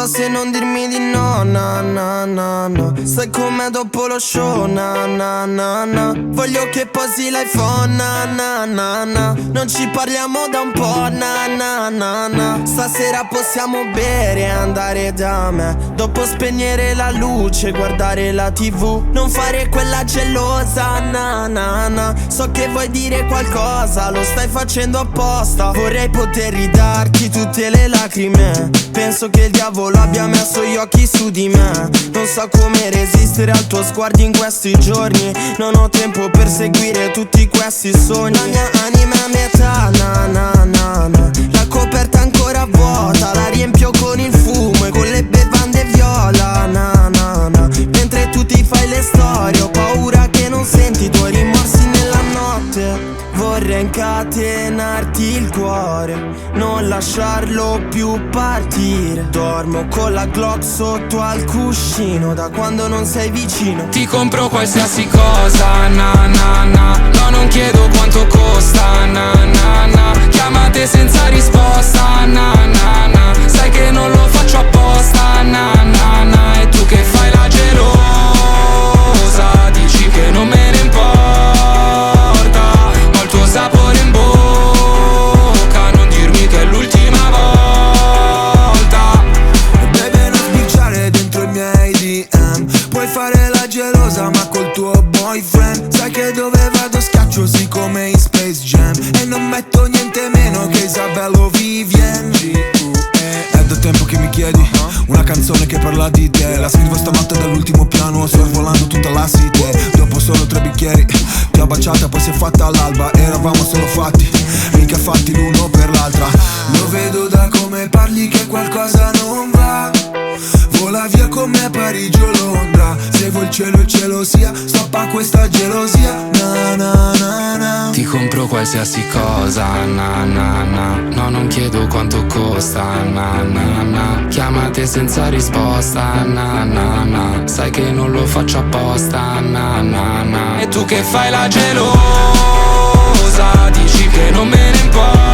basta se non dirmi di no, na na na na. Sai com'è dopo lo show, na na na na. Voglio che posi l'iPhone, na na na na. Non ci parliamo da un po', na na na na. Stasera possiamo bere e andare da me. Dopo spegnere la luce, guardare la TV. Non fare quella gelosa, na na na. So che vuoi dire qualcosa, lo stai facendo apposta. Vorrei poter ridarti tutte le lacrime. Penso che il diavolo abbia messo gli occhi su di me. Non so come resistere al tuo sguardo in questi giorni. Non ho tempo per seguire tutti questi sogni. La mia anima è a metà, na na na na. La coperta ancora vuota, la riempio con il fumo e con le bevande viola, na na na. Mentre tu ti fai le storie, ho paura che non senti i tuoi rimorsi nella notte. Vorrei incatenarti il cuore, non lasciarlo più partire. Dormo con la Glock sotto al cuscino da quando non sei vicino. Ti compro qualsiasi cosa, na na na. No, non chiedo quanto costa, na na na. Chiamate senza risposta, na na na. Sai che non lo faccio apposta, na na na. E tu che fai la gelosa, dici che non me ne importa. Ho il tuo sapore in bocca, non dirmi che è l'ultima volta. Baby, non spicciare dentro i miei DM. Puoi fare la gelosa ma col tuo boyfriend. Sai che dove vado schiaccio sì come in Space Jam. E non metto niente meno che Isabello Vivien. È da tempo che mi chiedi una canzone che parla di te. La scrivo stamattina dall'ultimo piano, sorvolando tutta la city. Dopo solo 3 bicchieri ti ho baciata, poi si è fatta all'alba. Eravamo solo fatti, mica fatti l'uno per l'altra. Lo vedo da come parli che qualcosa non va. Vola via con me a Parigi o Londra. Se vuoi il cielo sia, stoppa questa gelosia, na na na na. Ti compro qualsiasi cosa, na na na. No, non chiedo quanto costa, na na na. Chiamate senza risposta, na na na. Sai che non lo faccio apposta, na na na. E tu che fai la gelosa, dici che non me ne importa.